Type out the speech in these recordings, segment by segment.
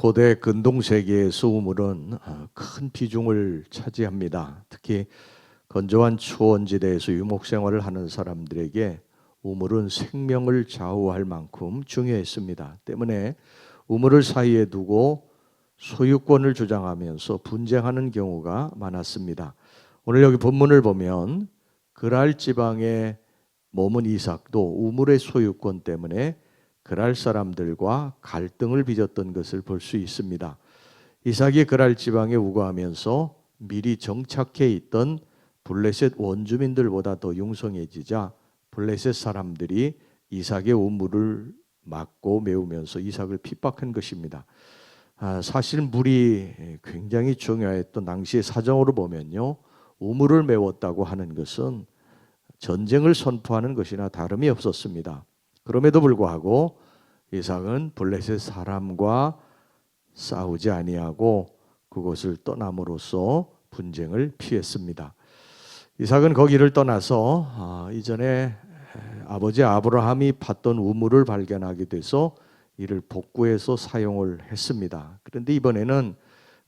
고대 근동 세계에서 우물은 큰 비중을 차지합니다. 특히 건조한 초원지대에서 유목 생활을 하는 사람들에게 우물은 생명을 좌우할 만큼 중요했습니다. 때문에 우물을 사이에 두고 소유권을 주장하면서 분쟁하는 경우가 많았습니다. 오늘 여기 본문을 보면 그랄 지방에 머문 이삭도 우물의 소유권 때문에 그랄 사람들과 갈등을 빚었던 것을 볼 수 있습니다. 이삭이 그랄 지방에 우거하면서 미리 정착해 있던 블레셋 원주민들보다 더 융성해지자 블레셋 사람들이 이삭의 우물을 막고 메우면서 이삭을 핍박한 것입니다. 사실 물이 굉장히 중요했던 당시의 사정으로 보면요, 우물을 메웠다고 하는 것은 전쟁을 선포하는 것이나 다름이 없었습니다. 그럼에도 불구하고 이삭은 블레셋 사람과 싸우지 아니하고 그곳을 떠남으로써 분쟁을 피했습니다. 이삭은 거기를 떠나서 이전에 아버지 아브라함이 팠던 우물을 발견하게 돼서 이를 복구해서 사용을 했습니다. 그런데 이번에는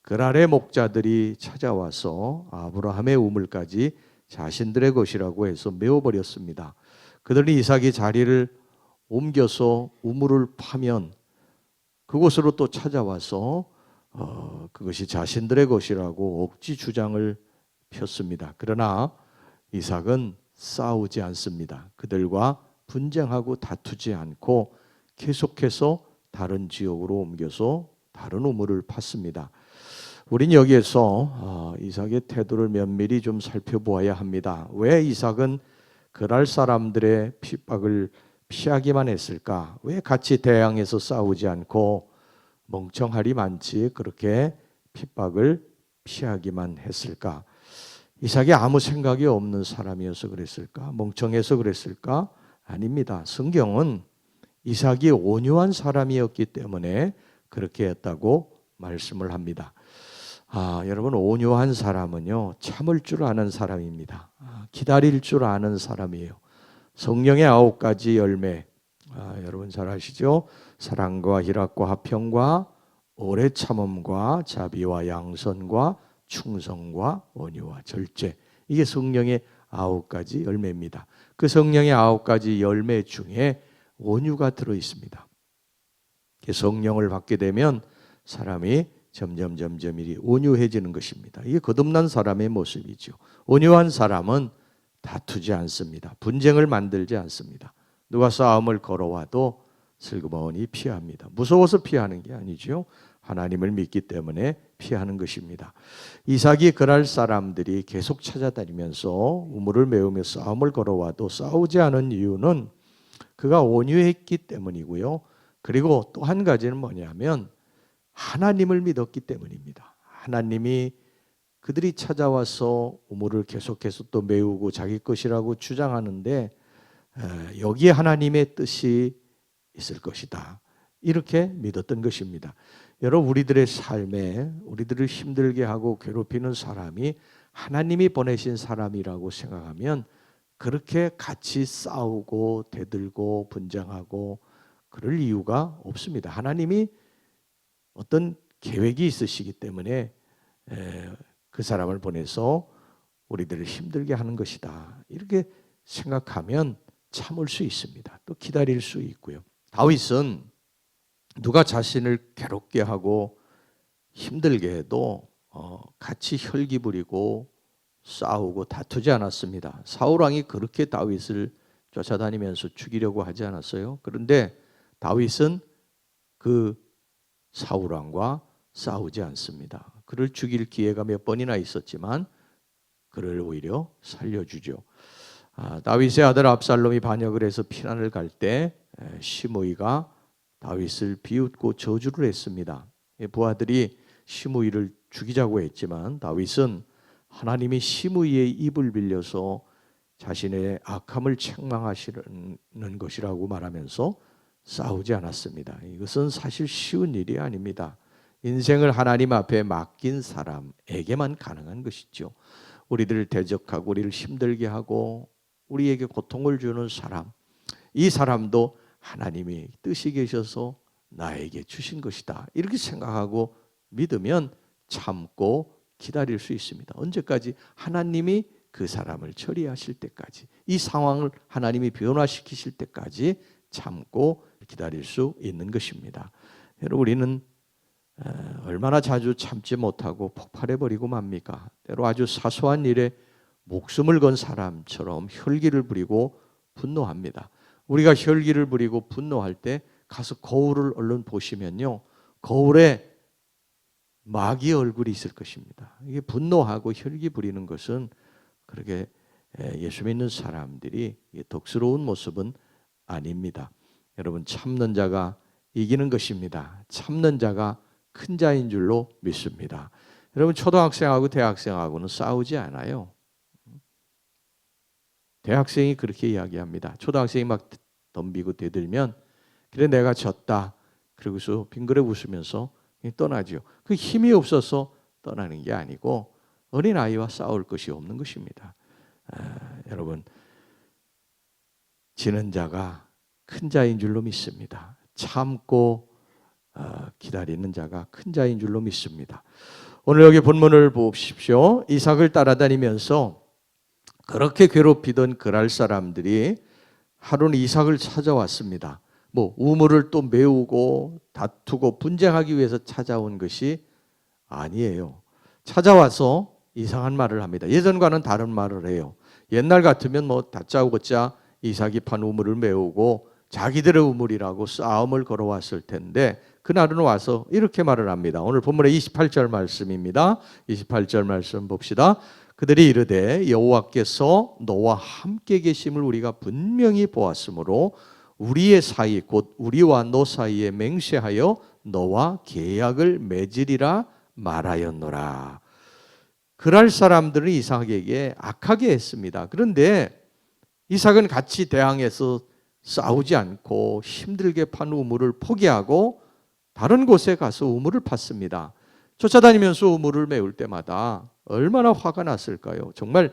그랄의 목자들이 찾아와서 아브라함의 우물까지 자신들의 것이라고 해서 메워버렸습니다. 그들이 이삭이 자리를 옮겨서 우물을 파면 그곳으로 또 찾아와서 그것이 자신들의 것이라고 억지 주장을 폈습니다. 그러나 이삭은 싸우지 않습니다. 그들과 분쟁하고 다투지 않고 계속해서 다른 지역으로 옮겨서 다른 우물을 팠습니다. 우린 여기에서 이삭의 태도를 면밀히 좀 살펴보아야 합니다. 왜 이삭은 그랄 사람들의 핍박을 피하기만 했을까? 왜 같이 대항해서 싸우지 않고 멍청하리만치 그렇게 핍박을 피하기만 했을까? 이삭이 아무 생각이 없는 사람이어서 그랬을까? 멍청해서 그랬을까? 아닙니다. 성경은 이삭이 온유한 사람이었기 때문에 그렇게 했다고 말씀을 합니다. 여러분, 온유한 사람은요, 참을 줄 아는 사람입니다. 기다릴 줄 아는 사람이에요. 성령의 9가지 열매, 여러분 잘 아시죠? 사랑과 희락과 화평과 오래 참음과 자비와 양선과 충성과 온유와 절제, 이게 성령의 9가지 열매입니다. 그 성령의 9가지 열매 중에 온유가 들어 있습니다. 성령을 받게 되면 사람이 점점 이 온유해지는 것입니다. 이게 거듭난 사람의 모습이죠. 온유한 사람은 다투지 않습니다. 분쟁을 만들지 않습니다. 누가 싸움을 걸어와도 슬그머니 피합니다. 무서워서 피하는 게 아니죠. 하나님을 믿기 때문에 피하는 것입니다. 이삭이 그랄 사람들이 계속 찾아다니면서 우물을 메우며 싸움을 걸어와도 싸우지 않은 이유는 그가 온유했기 때문이고요. 그리고 또 한 가지는 뭐냐면 하나님을 믿었기 때문입니다. 하나님이 그들이 찾아와서 우물을 계속해서 또 메우고 자기 것이라고 주장하는데 여기에 하나님의 뜻이 있을 것이다, 이렇게 믿었던 것입니다. 여러분, 우리들의 삶에 우리들을 힘들게 하고 괴롭히는 사람이 하나님이 보내신 사람이라고 생각하면 그렇게 같이 싸우고 대들고 분쟁하고 그럴 이유가 없습니다. 하나님이 어떤 계획이 있으시기 때문에 그 사람을 보내서 우리들을 힘들게 하는 것이다, 이렇게 생각하면 참을 수 있습니다. 또 기다릴 수 있고요. 다윗은 누가 자신을 괴롭게 하고 힘들게 해도 같이 혈기 부리고 싸우고 다투지 않았습니다. 사울왕이 그렇게 다윗을 쫓아다니면서 죽이려고 하지 않았어요. 그런데 다윗은 그 사울왕과 싸우지 않습니다. 그를 죽일 기회가 몇 번이나 있었지만 그를 오히려 살려주죠. 다윗의 아들 압살롬이 반역을 해서 피난을 갈 때 시므이가 다윗을 비웃고 저주를 했습니다. 부하들이 시므이를 죽이자고 했지만 다윗은 하나님이 시므이의 입을 빌려서 자신의 악함을 책망하시는 것이라고 말하면서 싸우지 않았습니다. 이것은 사실 쉬운 일이 아닙니다. 인생을 하나님 앞에 맡긴 사람에게만 가능한 것이죠. 우리들을 대적하고 우리를 힘들게 하고 우리에게 고통을 주는 사람, 이 사람도 하나님이 뜻이 계셔서 나에게 주신 것이다. 이렇게 생각하고 믿으면 참고 기다릴 수 있습니다. 언제까지? 하나님이 그 사람을 처리하실 때까지, 이 상황을 하나님이 변화시키실 때까지 참고 기다릴 수 있는 것입니다. 여러분, 우리는 얼마나 자주 참지 못하고 폭발해버리고 맙니까? 때로 아주 사소한 일에 목숨을 건 사람처럼 혈기를 부리고 분노합니다. 우리가 혈기를 부리고 분노할 때 가서 거울을 얼른 보시면요, 거울에 마귀의 얼굴이 있을 것입니다. 이게 분노하고 혈기 부리는 것은 그렇게 예수 믿는 사람들이 덕스러운 모습은 아닙니다. 여러분, 참는 자가 이기는 것입니다. 참는 자가 큰 자인 줄로 믿습니다. 여러분, 초등학생하고 대학생하고는 싸우지 않아요. 대학생이 그렇게 이야기합니다. 초등학생이 막 덤비고 대들면 그래 내가 졌다, 그러고서 빙그레 웃으면서 떠나죠. 그 힘이 없어서 떠나는 게 아니고 어린아이와 싸울 것이 없는 것입니다. 여러분, 지는 자가 큰 자인 줄로 믿습니다. 참고 기다리는 자가 큰 자인 줄로 믿습니다. 오늘 여기 본문을 보십시오. 이삭을 따라다니면서 그렇게 괴롭히던 그랄 사람들이 하루는 이삭을 찾아왔습니다. 뭐 우물을 또 메우고 다투고 분쟁하기 위해서 찾아온 것이 아니에요. 찾아와서 이상한 말을 합니다. 예전과는 다른 말을 해요. 옛날 같으면 뭐 다짜고짜 이삭이 판 우물을 메우고 자기들의 우물이라고 싸움을 걸어왔을 텐데, 그날은 와서 이렇게 말을 합니다. 오늘 본문의 28절 말씀입니다. 28절 말씀 봅시다. 그들이 이르되 여호와께서 너와 함께 계심을 우리가 분명히 보았으므로 우리의 사이 곧 우리와 너 사이에 맹세하여 너와 계약을 맺으리라 말하였노라. 그랄 사람들은 이삭에게 악하게 했습니다. 그런데 이삭은 같이 대항해서 싸우지 않고 힘들게 판 우물을 포기하고 다른 곳에 가서 우물을 팠습니다. 쫓아다니면서 우물을 메울 때마다 얼마나 화가 났을까요? 정말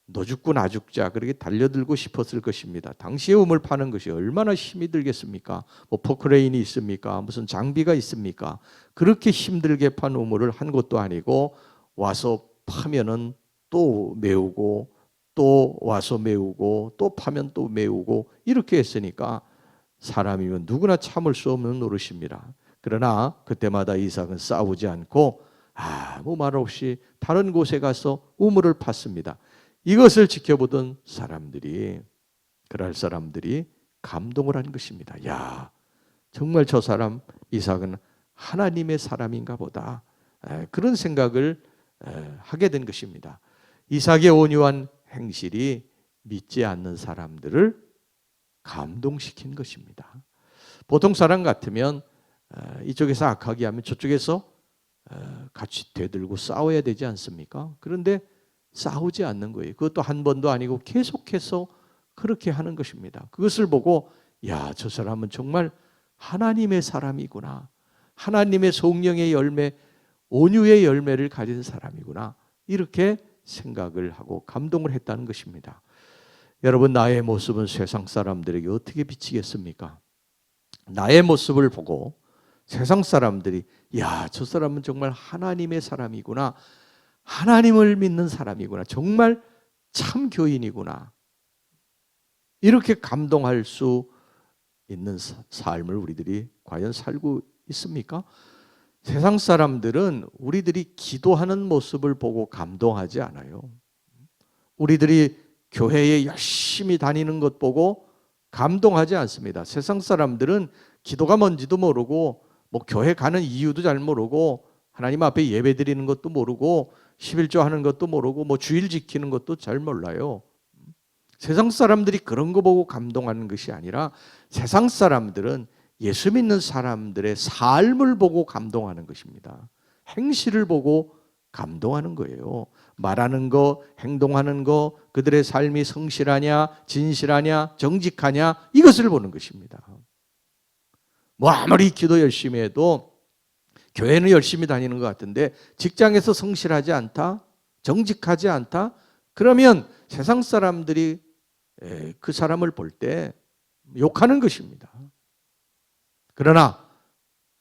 너 죽고 나 죽자 그렇게 달려들고 싶었을 것입니다. 당시에 우물 파는 것이 얼마나 힘이 들겠습니까? 뭐 포크레인이 있습니까? 무슨 장비가 있습니까? 그렇게 힘들게 판 우물을 한 것도 아니고 와서 파면은 또 메우고 또 와서 메우고 또 파면 또 메우고 이렇게 했으니까 사람이면 누구나 참을 수 없는 노릇입니다. 그러나 그때마다 이삭은 싸우지 않고 아무 말 없이 다른 곳에 가서 우물을 팠습니다. 이것을 지켜보던 사람들이, 그럴 사람들이 감동을 한 것입니다. 야, 정말 저 사람 이삭은 하나님의 사람인가 보다. 그런 생각을 하게 된 것입니다. 이삭의 온유한 행실이 믿지 않는 사람들을 감동시킨 것입니다. 보통 사람 같으면 이쪽에서 악하게 하면 저쪽에서 같이 대들고 싸워야 되지 않습니까? 그런데 싸우지 않는 거예요. 그것도 한 번도 아니고 계속해서 그렇게 하는 것입니다. 그것을 보고 야, 저 사람은 정말 하나님의 사람이구나. 하나님의 성령의 열매, 온유의 열매를 가진 사람이구나. 이렇게 생각을 하고 감동을 했다는 것입니다. 여러분, 나의 모습은 세상 사람들에게 어떻게 비치겠습니까? 나의 모습을 보고 세상 사람들이 야, 저 사람은 정말 하나님의 사람이구나. 하나님을 믿는 사람이구나. 정말 참 교인이구나. 이렇게 감동할 수 있는 삶을 우리들이 과연 살고 있습니까? 세상 사람들은 우리들이 기도하는 모습을 보고 감동하지 않아요. 우리들이 교회에 열심히 다니는 것 보고 감동하지 않습니다. 세상 사람들은 기도가 뭔지도 모르고 뭐 교회 가는 이유도 잘 모르고 하나님 앞에 예배 드리는 것도 모르고 11조 하는 것도 모르고 뭐 주일 지키는 것도 잘 몰라요. 세상 사람들이 그런 거 보고 감동하는 것이 아니라 세상 사람들은 예수 믿는 사람들의 삶을 보고 감동하는 것입니다. 행실을 보고 감동하는 거예요. 말하는 거, 행동하는 거, 그들의 삶이 성실하냐, 진실하냐, 정직하냐, 이것을 보는 것입니다. 뭐 아무리 기도 열심히 해도 교회는 열심히 다니는 것 같은데 직장에서 성실하지 않다, 정직하지 않다, 그러면 세상 사람들이 그 사람을 볼 때 욕하는 것입니다. 그러나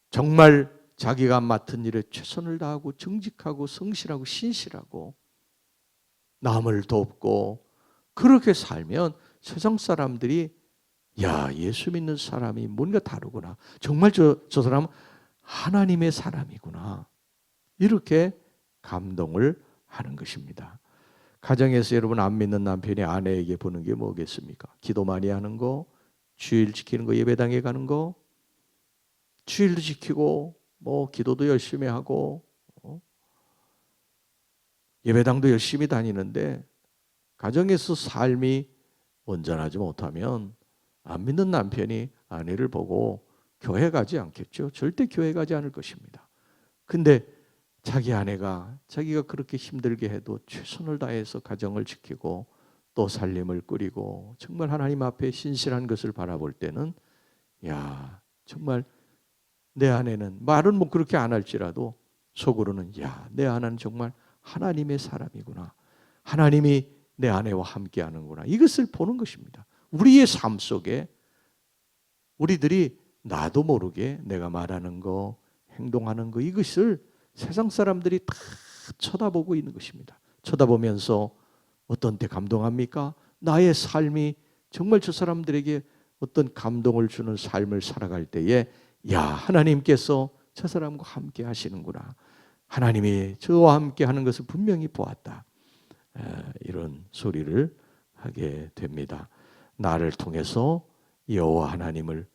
정말 자기가 맡은 일에 최선을 다하고 정직하고 성실하고 신실하고 남을 돕고 그렇게 살면 세상 사람들이 야, 예수 믿는 사람이 뭔가 다르구나. 정말 저 사람은 하나님의 사람이구나. 이렇게 감동을 하는 것입니다. 가정에서 여러분 안 믿는 남편이 아내에게 보는 게 뭐겠습니까? 기도 많이 하는 거, 주일 지키는 거, 예배당에 가는 거, 주일도 지키고 뭐 기도도 열심히 하고 예배당도 열심히 다니는데 가정에서 삶이 온전하지 못하면 안 믿는 남편이 아내를 보고 교회 가지 않겠죠. 절대 교회 가지 않을 것입니다. 근데 자기 아내가 자기가 그렇게 힘들게 해도 최선을 다해서 가정을 지키고 또 살림을 꾸리고 정말 하나님 앞에 신실한 것을 바라볼 때는 야, 정말 내 아내는 말은 뭐 그렇게 안 할지라도 속으로는 야, 내 아내는 정말 하나님의 사람이구나. 하나님이 내 아내와 함께 하는구나. 이것을 보는 것입니다. 우리의 삶 속에 우리들이 나도 모르게 내가 말하는 거, 행동하는 거 이것을 세상 사람들이 다 쳐다보고 있는 것입니다. 쳐다보면서 어떤 때 감동합니까? 나의 삶이 정말 저 사람들에게 어떤 감동을 주는 삶을 살아갈 때에 야, 하나님께서 저 사람과 함께 하시는구나. 하나님이 저와 함께 하는 것을 분명히 보았다. 이런 소리를 하게 됩니다. 나를 통해서 여호와 하나님을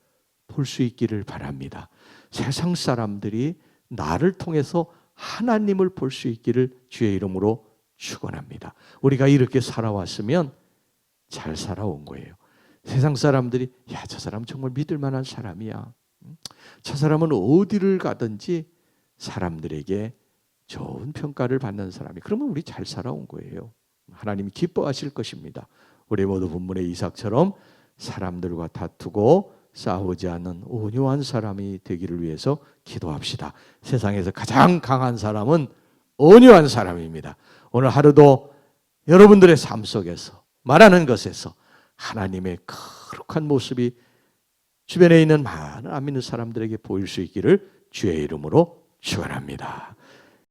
볼 수 있기를 바랍니다. 세상 사람들이 나를 통해서 하나님을 볼 수 있기를 주의 이름으로 축원합니다. 우리가 이렇게 살아왔으면 잘 살아온 거예요. 세상 사람들이 야, 저 사람 정말 믿을 만한 사람이야. 저 사람은 어디를 가든지 사람들에게 좋은 평가를 받는 사람이. 그러면 우리 잘 살아온 거예요. 하나님이 기뻐하실 것입니다. 우리 모두 본문의 이삭처럼 사람들과 다투고 싸우지 않는 온유한 사람이 되기를 위해서 기도합시다. 세상에서 가장 강한 사람은 온유한 사람입니다. 오늘 하루도 여러분들의 삶 속에서 말하는 것에서 하나님의 거룩한 모습이 주변에 있는 많은 안 믿는 사람들에게 보일 수 있기를 주의 이름으로 축원합니다.